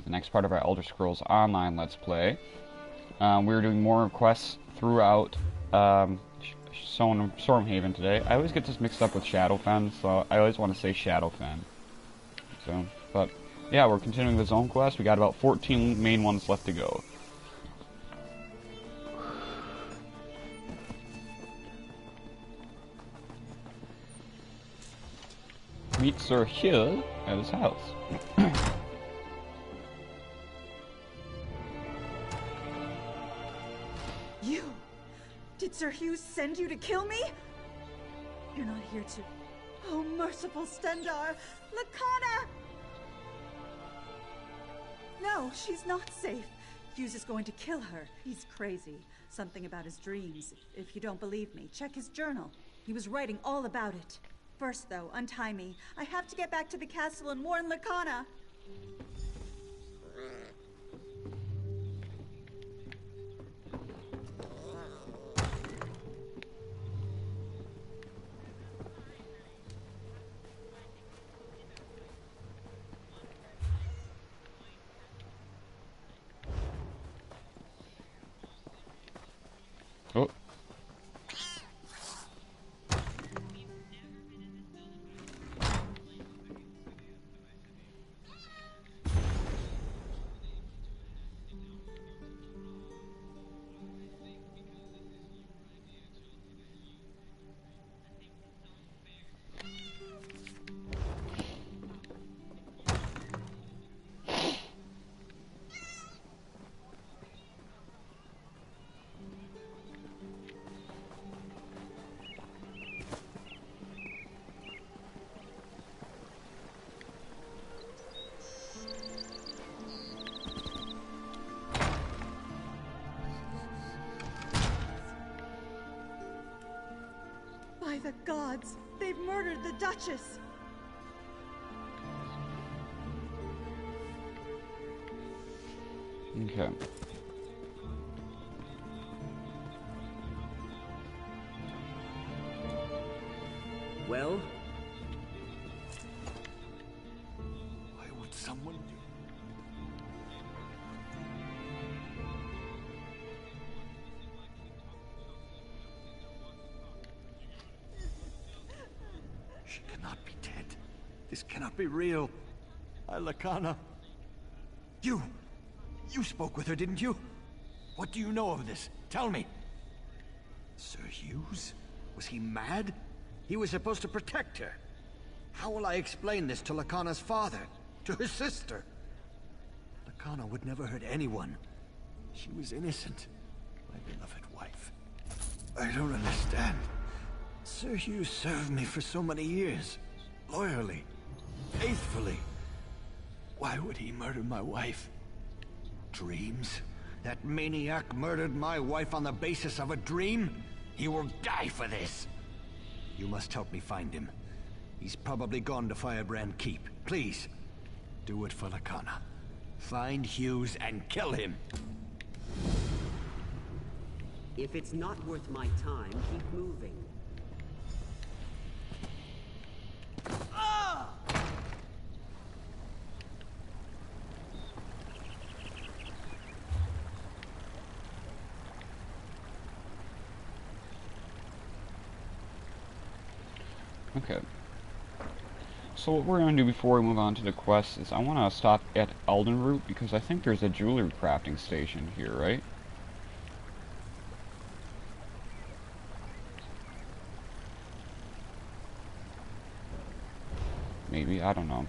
the next part of our Elder Scrolls Online Let's Play. We're doing more quests throughout Stormhaven today. I always get this mixed up with Shadowfen, so I always want to say Shadowfen. So, but yeah, we're continuing the zone quest. We got about 14 main ones left to go. Meet Sir Hugh at his house. You! Did Sir Hugh send you to kill me? You're not here to... Oh, merciful Stendar! Lakana! No, she's not safe. Hughes is going to kill her. He's crazy. Something about his dreams. If you don't believe me, check his journal. He was writing all about it. First, though, untie me. I have to get back to the castle and warn Lakana. Oh. By the gods, they've murdered the Duchess! Okay. Well? Why would someone do... She cannot be dead. This cannot be real. Lakana. You spoke with her, didn't you? What do you know of this? Tell me. Sir Hughes? Was he mad? He was supposed to protect her. How will I explain this to Lakana's father? To her sister? Lakana would never hurt anyone. She was innocent. My beloved wife. I don't understand. Sir Hughes served me for so many years. Loyally. Faithfully. Why would he murder my wife? Dreams? That maniac murdered my wife on the basis of a dream? He will die for this. You must help me find him. He's probably gone to Firebrand Keep. Please, do it for Lakana. Find Hughes and kill him. If it's not worth my time, keep moving. Okay. So what we're going to do before we move on to the quest is I want to stop at Eldenroot because I think there's a jewelry crafting station here, right? Maybe, I don't know.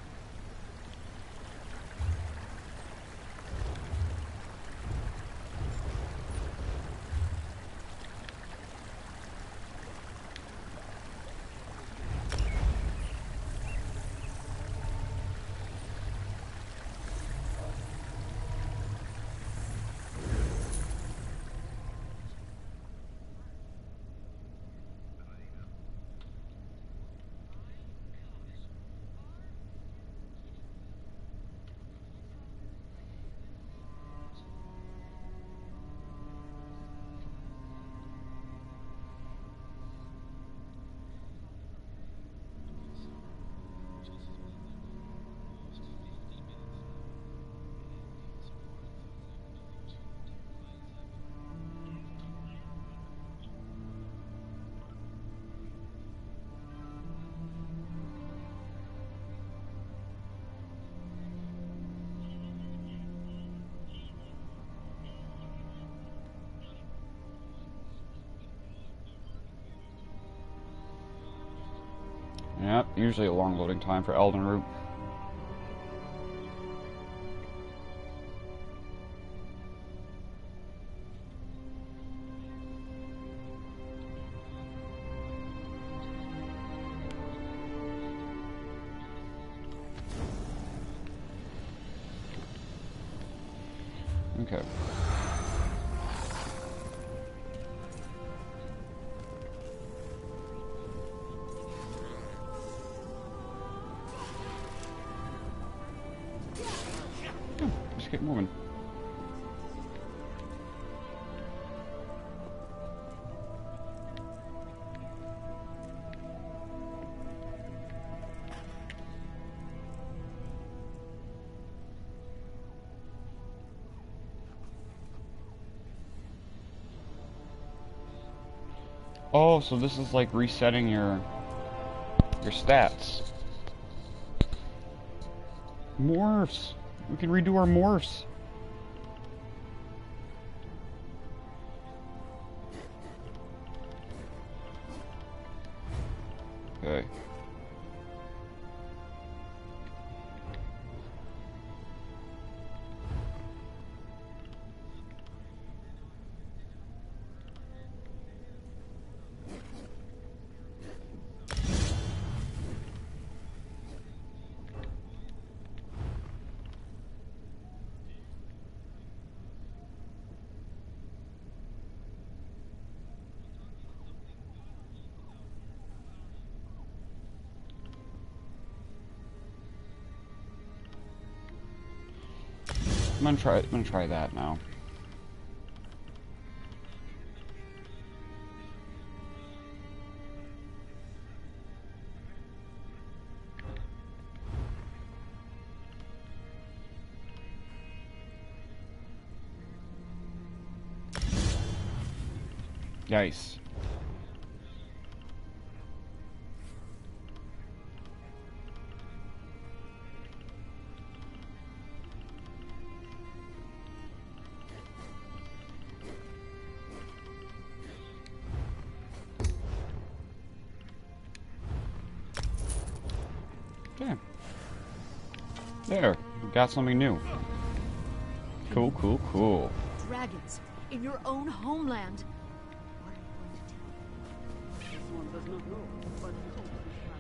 Yeah, usually a long loading time for Elden Root. Okay. Just keep moving. Oh, so this is like resetting your stats. Morphs. We can redo our morphs. Okay. I'm gonna try that now. Nice. Damn. There, we got something new. Cool, cool, cool. Dragons in your own homeland. What are you going to tell me? One does not know, but he hopes to travel.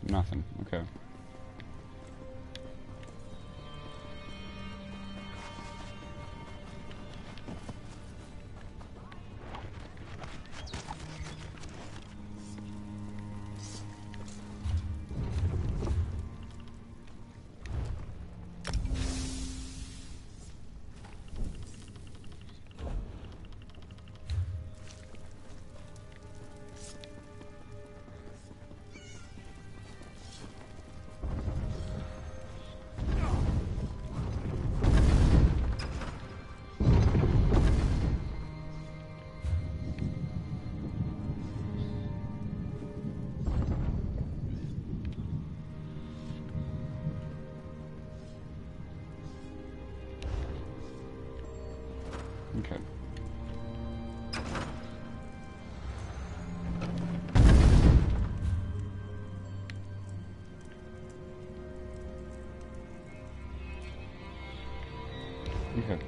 Nothing. Okay. Okay. Okay.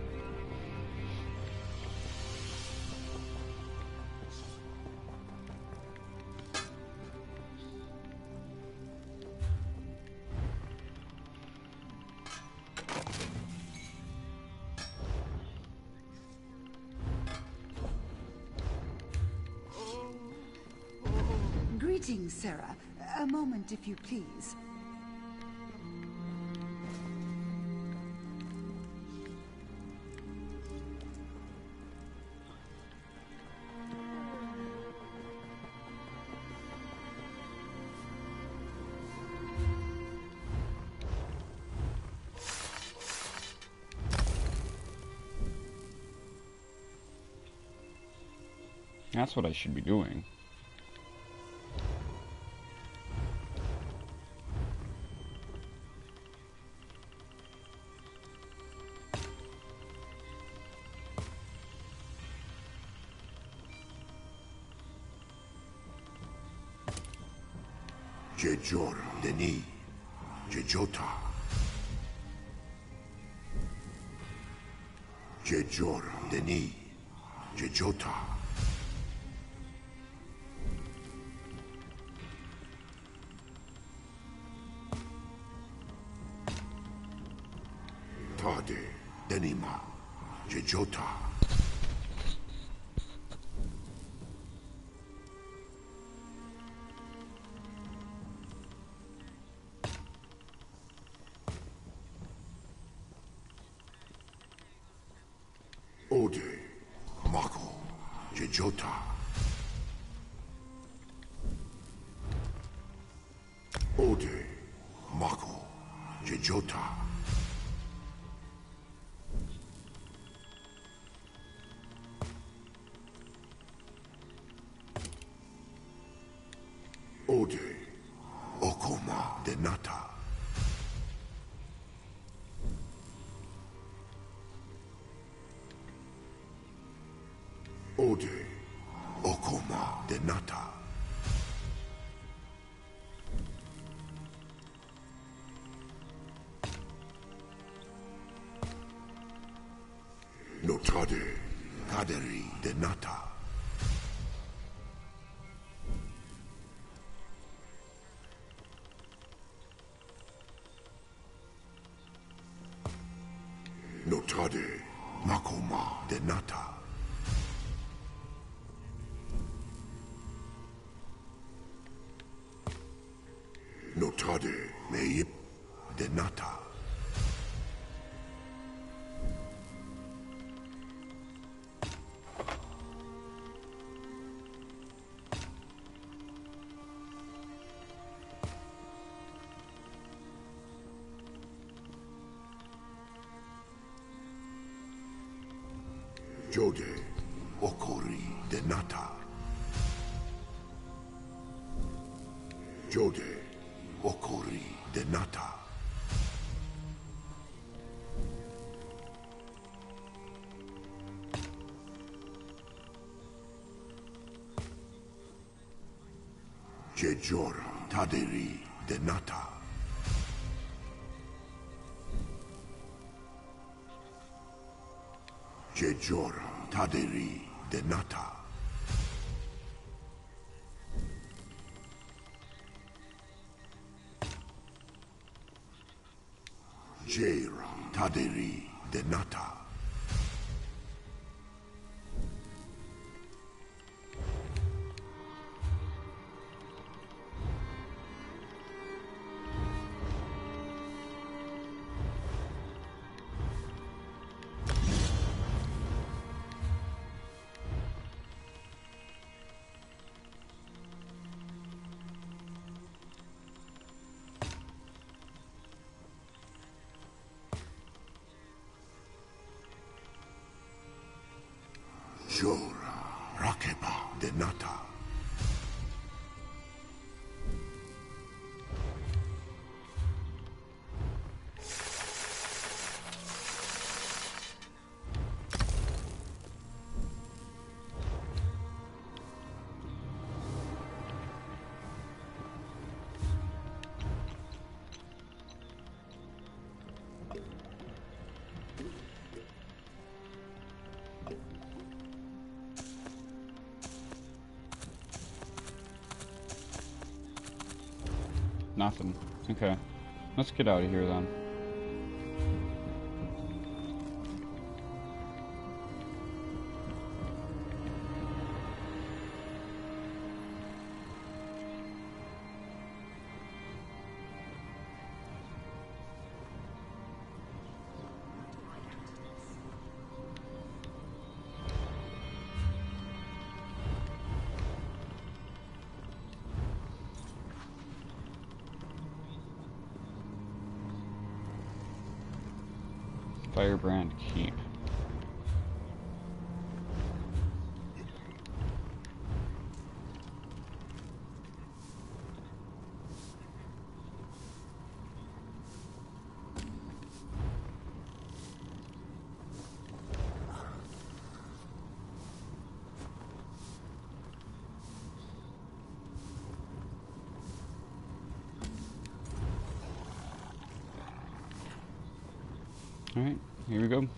Greetings, Sarah. A moment, if you please. That's what I should be doing. Jejor Deni Jejota Jejor Deni Jejota Tade Denima Jejota Ode Mako Jejota Ode Mako Jejota Ode Okoma Denata Ode Okoma Denata Notade Kaderi Denata Notade Makoma Denata Notade Meip Denata Jode Okori Denata Jode Okori Denata Jejora Taderi Denata Jejora Taderi Denata Jera Taderi Denata Jora Rakeba Denata Nothing. Okay. Let's get out of here then. Firebrand Keep. Alright, here we go.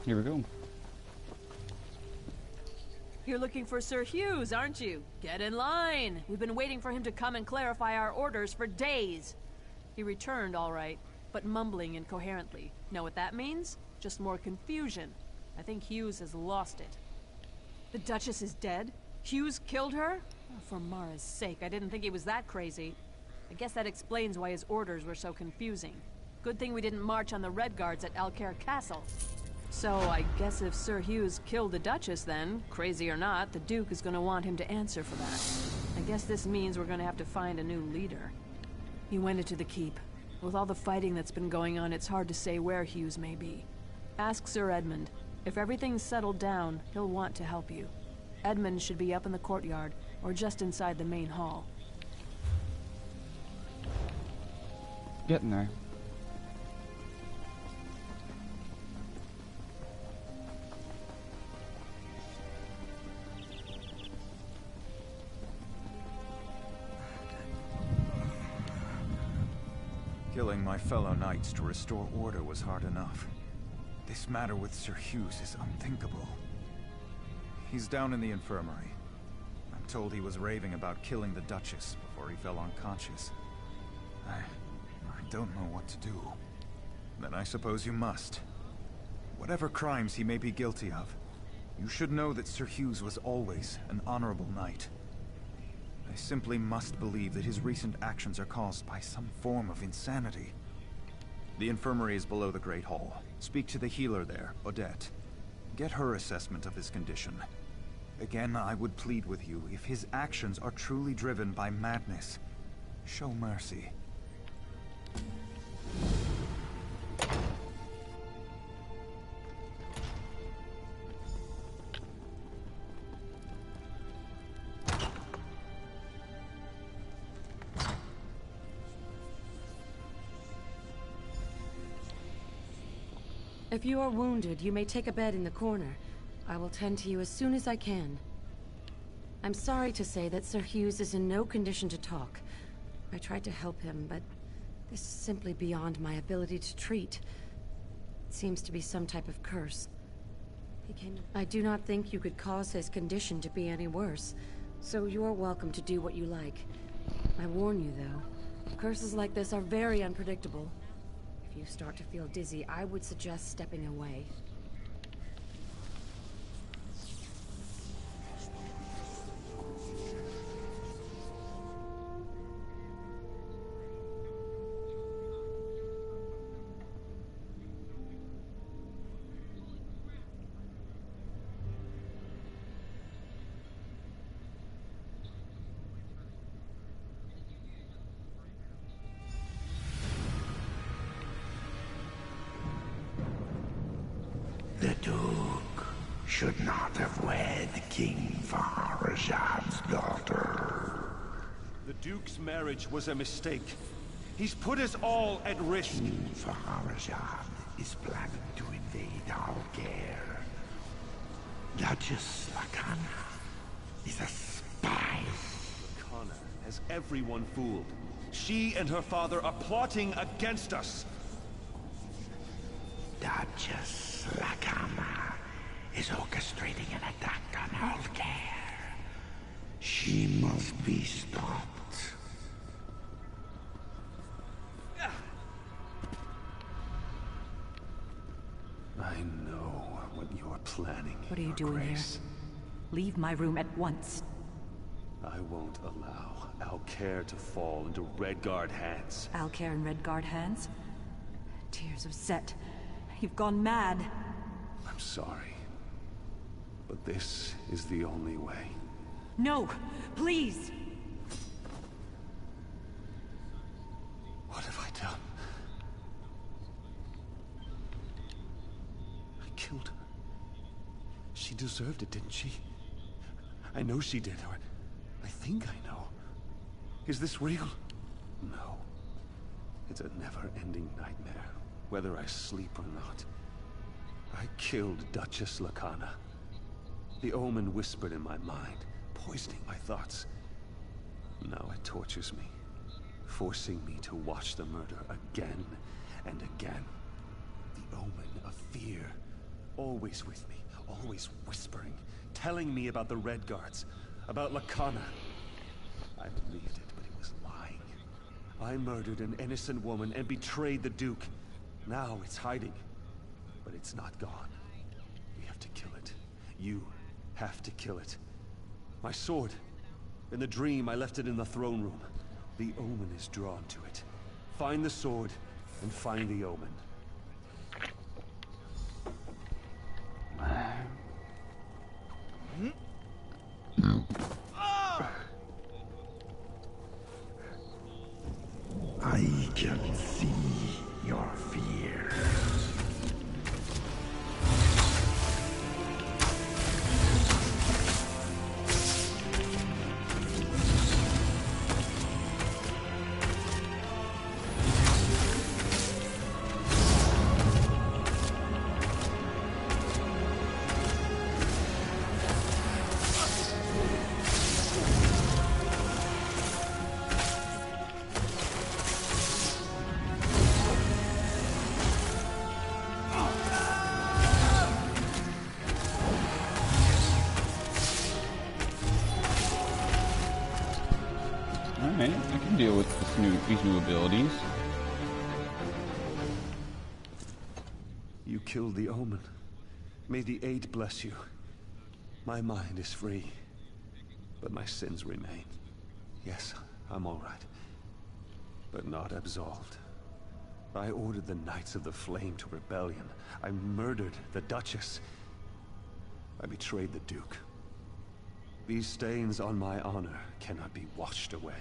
Here we go. You're looking for Sir Hughes, aren't you? Get in line. We've been waiting for him to come and clarify our orders for days. He returned all right, but mumbling incoherently. Know what that means? Just more confusion. I think Hughes has lost it. The Duchess is dead? Hughes killed her? Oh, for Mara's sake, I didn't think he was that crazy. I guess that explains why his orders were so confusing. Good thing we didn't march on the Red Guards at Alcaire Castle. So I guess if Sir Hughes killed the Duchess then, crazy or not, the Duke is gonna want him to answer for that. I guess this means we're gonna have to find a new leader. He went into the keep. With all the fighting that's been going on, it's hard to say where Hughes may be. Ask Sir Edmund. If everything's settled down, he'll want to help you. Edmund should be up in the courtyard, or just inside the main hall. Getting there. Killing my fellow knights to restore order was hard enough. This matter with Sir Hughes is unthinkable. He's down in the infirmary. I'm told he was raving about killing the Duchess before he fell unconscious. I don't know what to do. Then I suppose you must. Whatever crimes he may be guilty of, you should know that Sir Hughes was always an honorable knight. I simply must believe that his recent actions are caused by some form of insanity. The infirmary is below the Great Hall. Speak to the healer there, Odette. Get her assessment of his condition. Again, I would plead with you, if his actions are truly driven by madness, show mercy. If you are wounded, you may take a bed in the corner. I will tend to you as soon as I can. I'm sorry to say that Sir Hughes is in no condition to talk. I tried to help him, but this is simply beyond my ability to treat. It seems to be some type of curse. I do not think you could cause his condition to be any worse, so you are welcome to do what you like. I warn you, though, curses like this are very unpredictable. If you start to feel dizzy, I would suggest stepping away. Duke should not have wed King Farazad's daughter. The Duke's marriage was a mistake. He's put us all at risk. King Farazad is planning to invade Alcair. Duchess Lakana is a spy. Connor has everyone fooled. She and her father are plotting against us. Duchess Lakana is orchestrating an attack on Alcair. She must be stopped. I know what you're planning. What are you Your doing Grace. here? Leave my room at once. I won't allow Alcair to fall into Redguard hands. Alcair in Redguard hands? Tears of Set. You've gone mad. I'm sorry. But this is the only way. No! Please! What have I done? I killed her. She deserved it, didn't she? I know she did, or I think I know. Is this real? No. It's a never-ending nightmare, whether I sleep or not. I killed Duchess Lakana. The omen whispered in my mind, poisoning my thoughts. Now it tortures me, forcing me to watch the murder again and again. The omen of fear, always with me, always whispering, telling me about the Redguards, about Lakana. I believed it, but it was lying. I murdered an innocent woman and betrayed the Duke. Now it's hiding, but it's not gone. We have to kill it. You have to kill it. My sword. In the dream, I left it in the throne room. The omen is drawn to it. Find the sword, and find the omen. I can see your fear. Alright, I can deal with these new abilities. You killed the omen. May the Eight bless you. My mind is free, but my sins remain. Yes, I'm all right, but not absolved. I ordered the Knights of the Flame to rebellion. I murdered the Duchess. I betrayed the Duke. These stains on my honor cannot be washed away.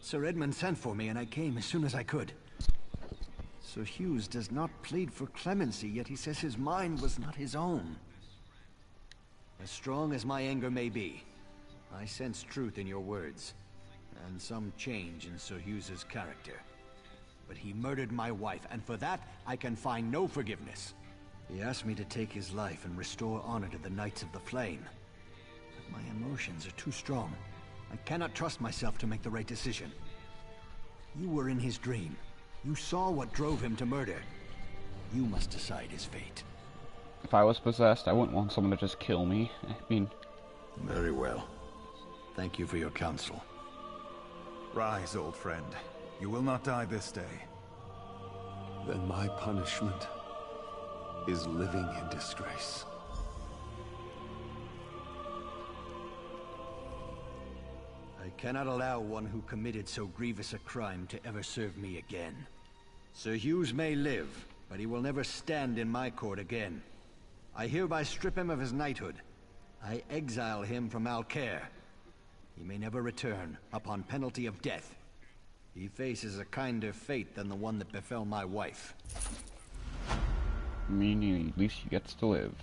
Sir Edmund sent for me, and I came as soon as I could. Sir Hughes does not plead for clemency, yet he says his mind was not his own. As strong as my anger may be, I sense truth in your words, and some change in Sir Hughes's character. But he murdered my wife, and for that, I can find no forgiveness. He asked me to take his life and restore honor to the Knights of the Flame. But my emotions are too strong. I cannot trust myself to make the right decision. You were in his dream. You saw what drove him to murder. You must decide his fate. if I was possessed, I wouldn't want someone to just kill me. I mean... Very well. Thank you for your counsel. Rise, old friend. You will not die this day. Then my punishment is living in disgrace. I cannot allow one who committed so grievous a crime to ever serve me again. Sir Hughes may live, but he will never stand in my court again. I hereby strip him of his knighthood. I exile him from Alcaire. He may never return, upon penalty of death. He faces a kinder fate than the one that befell my wife. Meaning, at least he gets to live.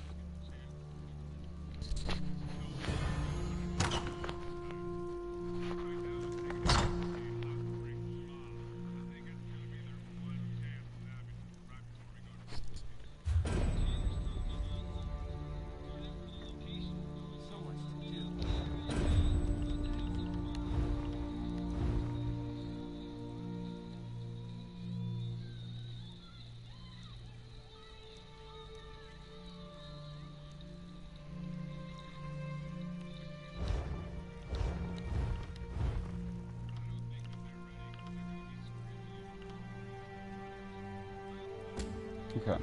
Okay.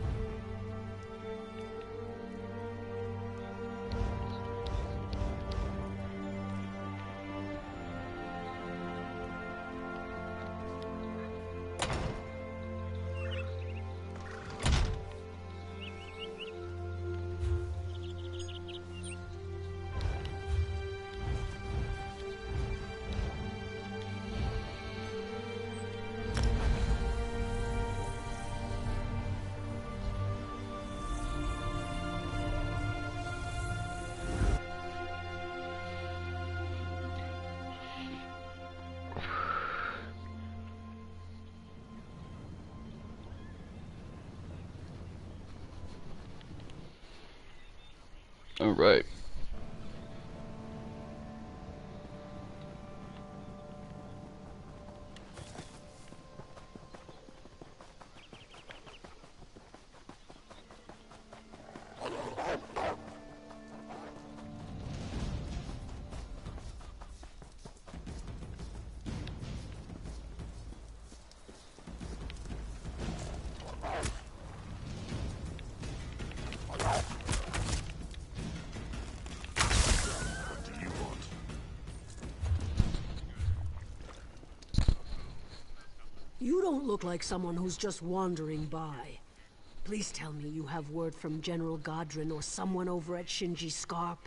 All right. You don't look like someone who's just wandering by. Please tell me you have word from General Godrin or someone over at Shinji Scarp.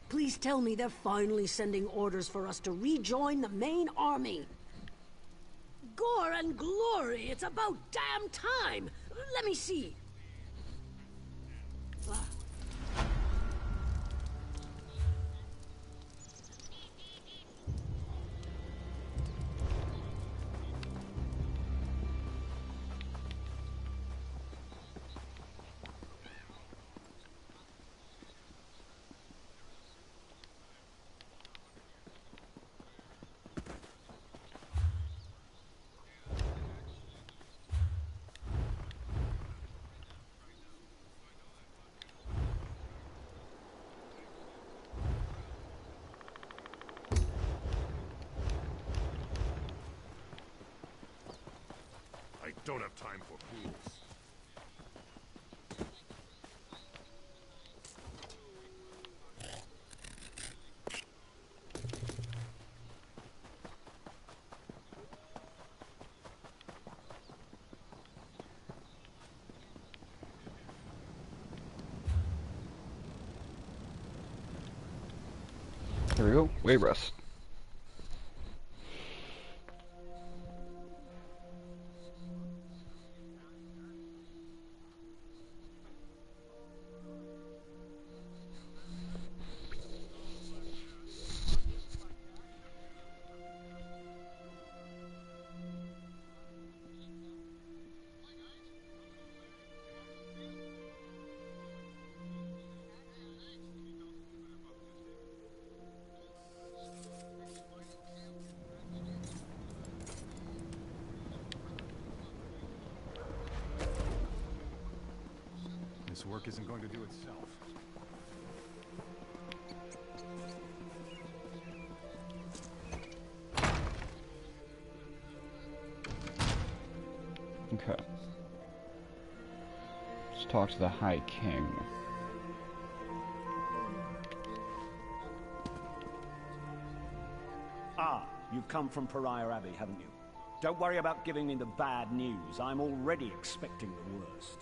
Please tell me they're finally sending orders for us to rejoin the main army. Gore and glory, it's about damn time! Let me see. I don't have time for fools. Here we go. Way rest. This work isn't going to do itself. Okay. Let's talk to the High King. Ah, you've come from Pariah Abbey, haven't you? Don't worry about giving me the bad news. I'm already expecting the worst.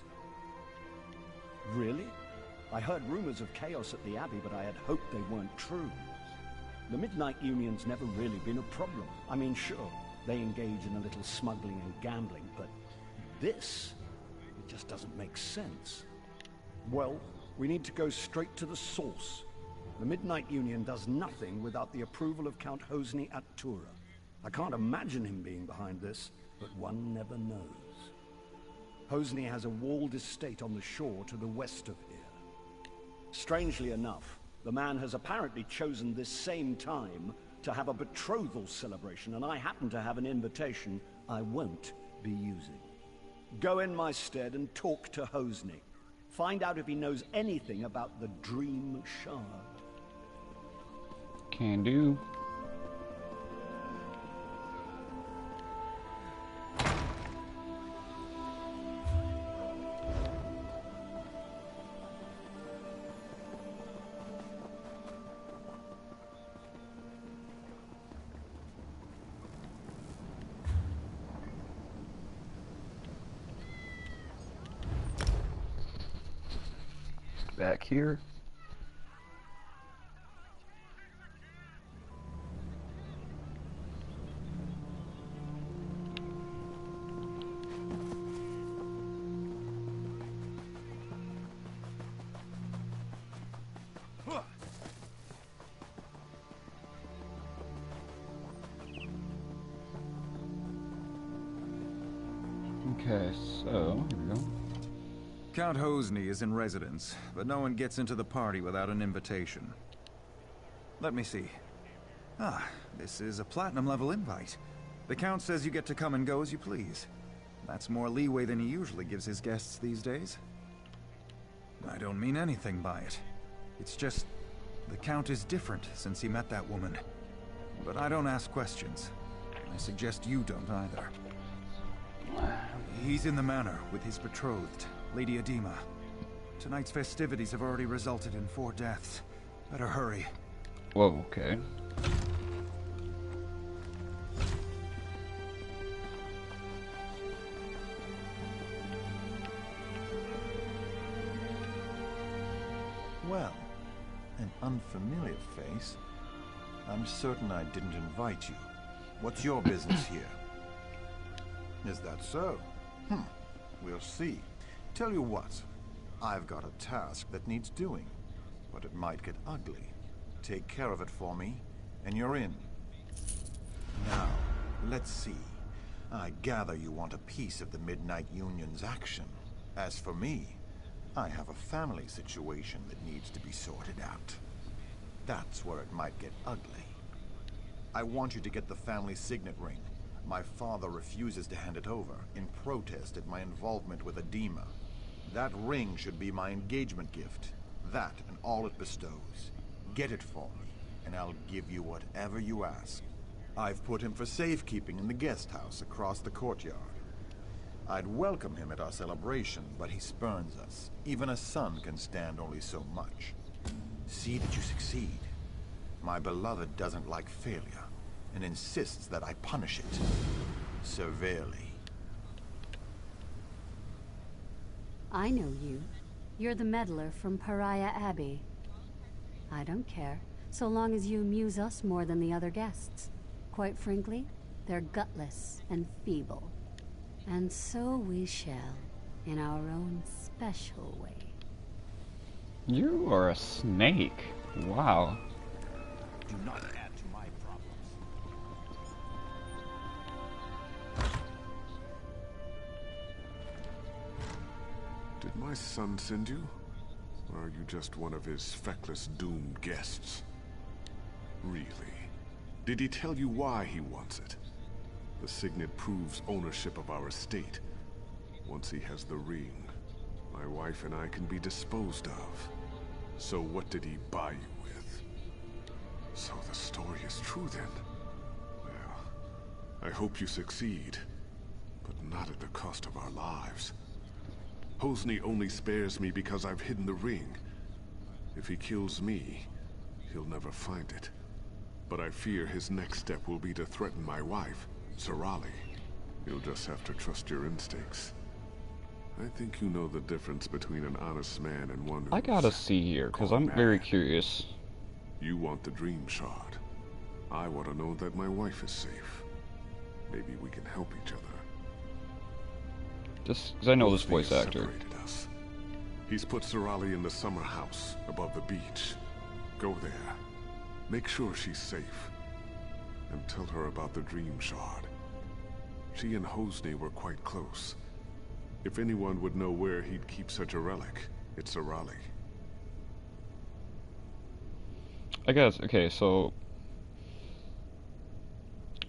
Really? I heard rumors of chaos at the Abbey, but I had hoped they weren't true. The Midnight Union's never really been a problem. I mean, sure, they engage in a little smuggling and gambling, but this, it just doesn't make sense. Well, we need to go straight to the source. The Midnight Union does nothing without the approval of Count Hosni at Tura. I can't imagine him being behind this, but one never knows. Hosni has a walled estate on the shore to the west of here. Strangely enough, the man has apparently chosen this same time to have a betrothal celebration, and I happen to have an invitation I won't be using. Go in my stead and talk to Hosni. Find out if he knows anything about the Dream Shard. Can do. Back here. Okay, so here we go. Count Hosni is in residence, but no one gets into the party without an invitation. Let me see. Ah, this is a platinum-level invite. The Count says you get to come and go as you please. That's more leeway than he usually gives his guests these days. I don't mean anything by it. It's just, the Count is different since he met that woman. But I don't ask questions. I suggest you don't either. He's in the manor with his betrothed, Lady Edema. Tonight's festivities have already resulted in 4 deaths. Better hurry. Whoa, okay. Well, an unfamiliar face. I'm certain I didn't invite you. What's your business here? Is that so? We'll see. Tell you what, I've got a task that needs doing, but it might get ugly. Take care of it for me, and you're in. Now, let's see. I gather you want a piece of the Midnight Union's action. As for me, I have a family situation that needs to be sorted out. That's where it might get ugly. I want you to get the family signet ring. My father refuses to hand it over, in protest at my involvement with Edema. That ring should be my engagement gift. That and all it bestows. Get it for me, and I'll give you whatever you ask. I've put him for safekeeping in the guest house across the courtyard. I'd welcome him at our celebration, but he spurns us. Even a son can stand only so much. See that you succeed. My beloved doesn't like failure, and insists that I punish it severely. I know you. You're the meddler from Pariah Abbey. I don't care, so long as you amuse us more than the other guests. Quite frankly, they're gutless and feeble. And so we shall, in our own special way. You are a snake. Wow. Do not add to my problems. Did my son send you? Or are you just one of his feckless, doomed guests? Really? Did he tell you why he wants it? The signet proves ownership of our estate. Once he has the ring, My wife and I can be disposed of. So what did he buy you with? So the story is true then. Well, I hope you succeed, but not at the cost of our lives. Hosni only spares me because I've hidden the ring. If he kills me, he'll never find it. But I fear his next step will be to threaten my wife, Sarali. You'll just have to trust your instincts. I think you know the difference between an honest man and one who's... I gotta see here, because I'm very curious. You want the Dream Shard. I want to know that my wife is safe. Maybe we can help each other. Just because I know this voice actor. Us. He's put Sarali in the summer house above the beach. Go there. Make sure she's safe. And tell her about the Dream Shard. She and Hosni were quite close. If anyone would know where he'd keep such a relic, it's Sarali. I guess, okay, so...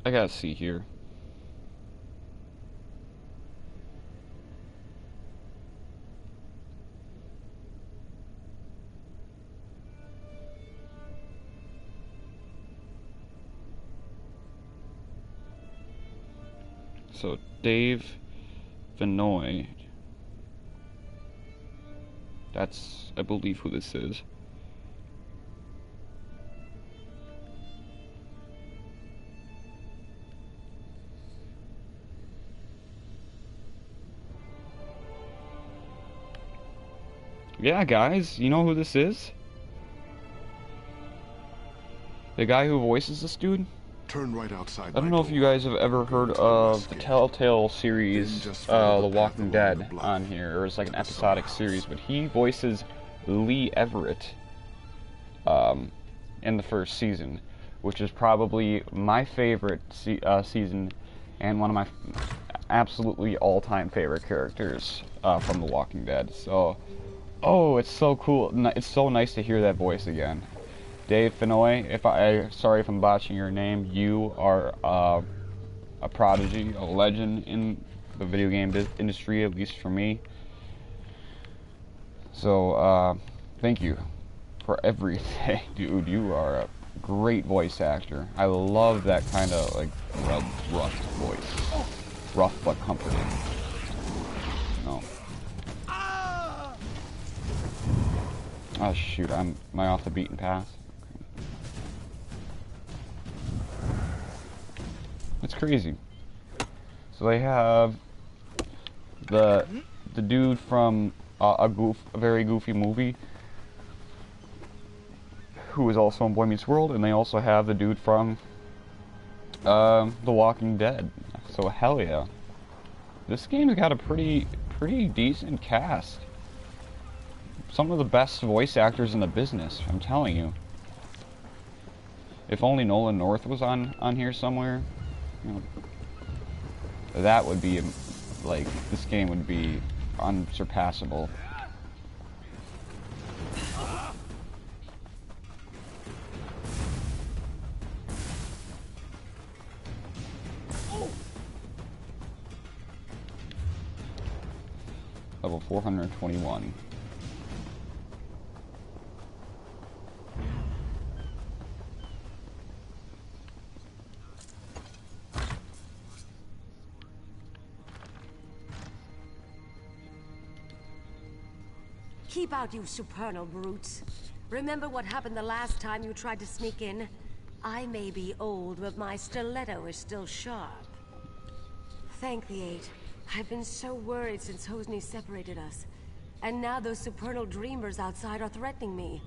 I gotta see here. So, Dave Vinoy. That's, I believe, who this is. Yeah, guys, you know who this is? The guy who voices this dude? Turn right outside. I don't know if you guys have ever heard of the Telltale series, The Walking Dead, on here, or it's like an episodic series, but he voices Lee Everett in the first season, which is probably my favorite season and one of my absolutely all-time favorite characters from The Walking Dead. So, oh, it's so cool. It's so nice to hear that voice again. Dave Fenoy, sorry if I'm botching your name, you are a prodigy, a legend in the video game industry, at least for me. So, thank you for everything, dude. You are a great voice actor. I love that kind of, like, rough voice. Rough but comforting. No. Oh, shoot, am I off the beaten path? It's crazy. So they have the dude from a very goofy movie who is also in Boy Meets World, and they also have the dude from The Walking Dead. So hell yeah, this game's got a pretty decent cast. Some of the best voice actors in the business, I'm telling you. If only Nolan North was on here somewhere. You know, that would be, like, this game would be unsurpassable. Level 421. Keep out, you supernal brutes. Remember what happened the last time you tried to sneak in? I may be old, but my stiletto is still sharp. Thank the Eight. I've been so worried since Hosni separated us. And now those supernal dreamers outside are threatening me.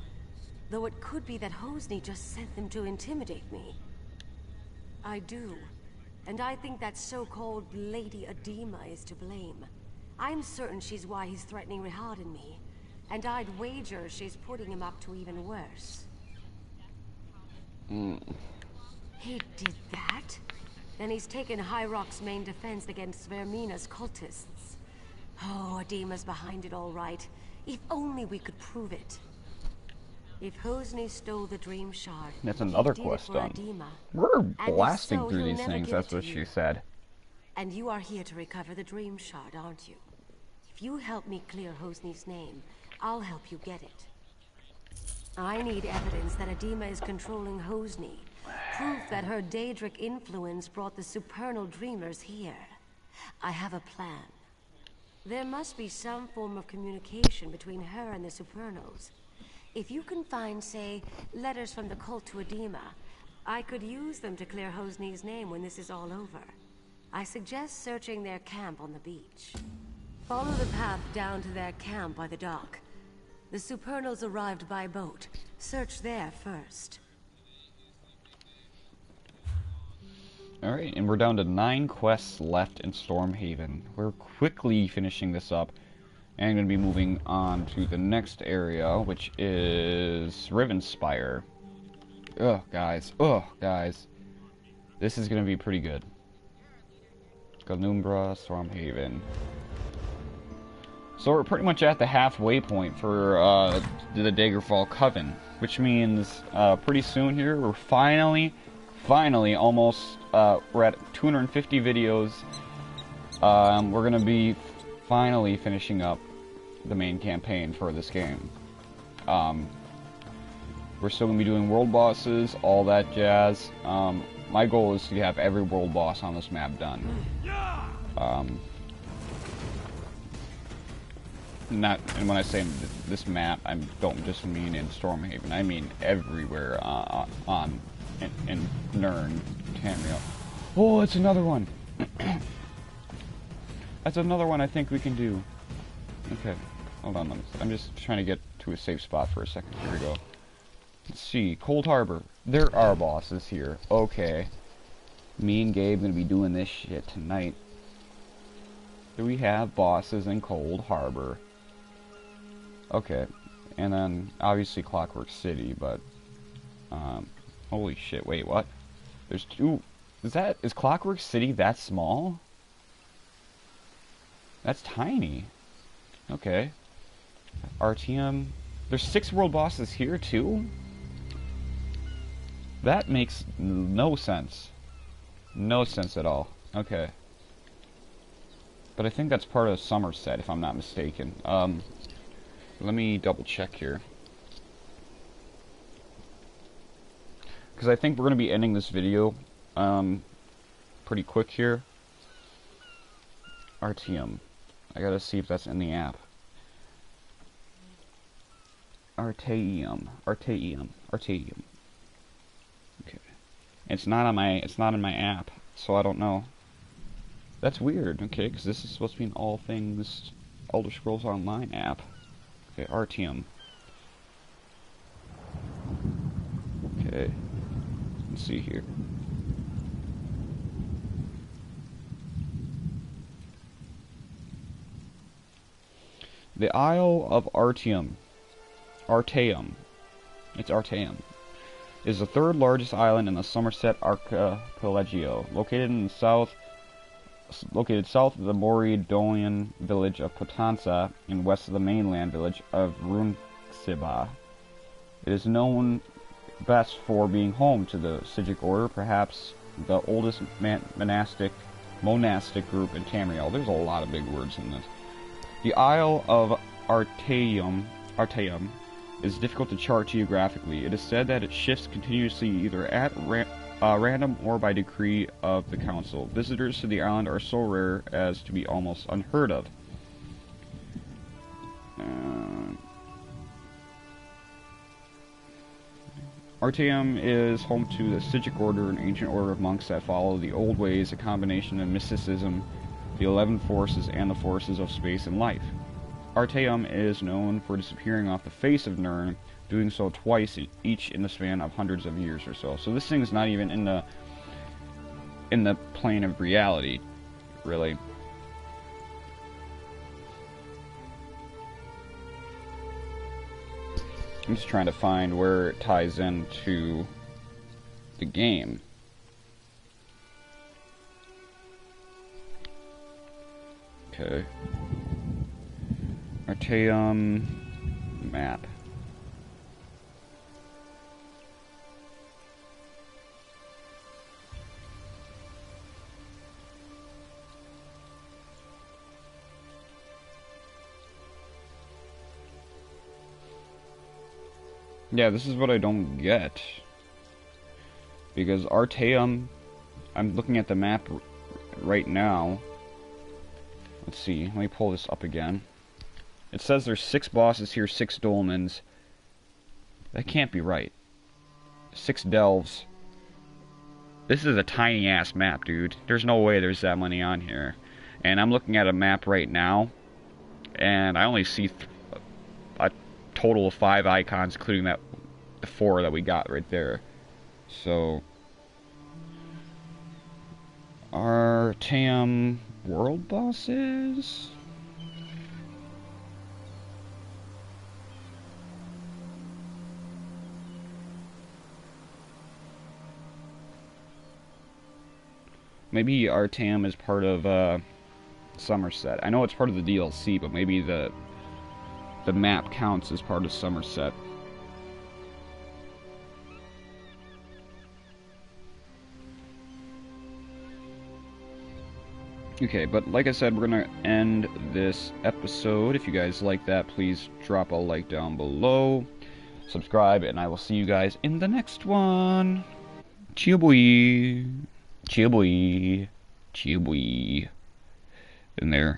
Though it could be that Hosni just sent them to intimidate me. I do. And I think that so-called Lady Adema is to blame. I'm certain she's why he's threatening Rihad and me. And I'd wager she's putting him up to even worse. He did that? Then he's taken High Rock's main defense against Vermina's cultists. Oh, Adema's behind it all right. If only we could prove it. If Hosni stole the Dream Shard, that's another quest done. We're blasting through these things, that's what she said. And you are here to recover the Dream Shard, aren't you? If you help me clear Hosni's name, I'll help you get it. I need evidence that Adema is controlling Hosni. Proof that her Daedric influence brought the supernal dreamers here. I have a plan. There must be some form of communication between her and the supernals. If you can find, say, letters from the cult to Adema, I could use them to clear Hosni's name when this is all over. I suggest searching their camp on the beach. Follow the path down to their camp by the dock. The supernals arrived by boat. Search there first. Alright, and we're down to 9 quests left in Stormhaven. We're quickly finishing this up, and I'm going to be moving on to the next area, which is Rivenspire. Ugh, guys. This is going to be pretty good. Galumbra, Stormhaven. So we're pretty much at the halfway point for the Daggerfall Coven, which means pretty soon here we're finally almost we're at 250 videos. We're gonna be finally finishing up the main campaign for this game. We're still gonna be doing world bosses, all that jazz. My goal is to have every world boss on this map done. And when I say this map, I don't just mean in Stormhaven. I mean everywhere in Nirn, Tamriel. Oh, it's another one. That's another one I think we can do. Okay, hold on. I'm just trying to get to a safe spot for a second. Here we go. Let's see, Cold Harbor. There are bosses here. Okay. Me and Gabe gonna be doing this shit tonight. Do we have bosses in Cold Harbor? Okay, and then obviously Clockwork City, but holy shit! Wait, what? There's 2. Is Clockwork City that small? That's tiny. Okay. RTM. There's 6 world bosses here too. That makes no sense. No sense at all. Okay. But I think that's part of Somerset, if I'm not mistaken. Let me double check here. Because I think we're going to be ending this video pretty quick here. RTM. I gotta see if that's in the app. Artaeum. Okay. It's not in my app, so I don't know. That's weird, okay, because this is supposed to be an All Things Elder Scrolls Online app. Okay, RTM. Okay. Let's see here. The Isle of Artaeum. It's Artaeum. Is the 3rd largest island in the Somerset Archipelago, located south of the Moridolian village of Potenza and west of the mainland village of Runciba. It is known best for being home to the Sigic Order, perhaps the oldest monastic group in Tamriel. There's a lot of big words in this. The Isle of Artaeum is difficult to chart geographically. It is said that it shifts continuously either at random or by decree of the council. Visitors to the island are so rare as to be almost unheard of. Artaeum is home to the Sigic Order, an ancient order of monks that follow the old ways, a combination of mysticism, the 11 forces, and the forces of space and life. Artaeum is known for disappearing off the face of Nirn, doing so twice, each in the span of hundreds of years or so. So this thing's not even in the plane of reality, really. I'm just trying to find where it ties into the game. Okay. Artaeum map. Yeah, this is what I don't get. Because Artaeum, I'm looking at the map right now. Let's see, let me pull this up again. It says there's 6 bosses here, 6 dolmens. That can't be right. 6 delves. This is a tiny ass map, dude. There's no way there's that many on here. And I'm looking at a map right now, and I only see a total of 5 icons, including the 4 that we got right there. So, Artaeum world bosses? Maybe Artaeum is part of Somerset. I know it's part of the DLC, but maybe the map counts as part of Somerset. Okay, but like I said, we're gonna end this episode. If you guys like that, please drop a like down below, subscribe, and I will see you guys in the next one. Chia boy. Chia boy. Chia boy. In there.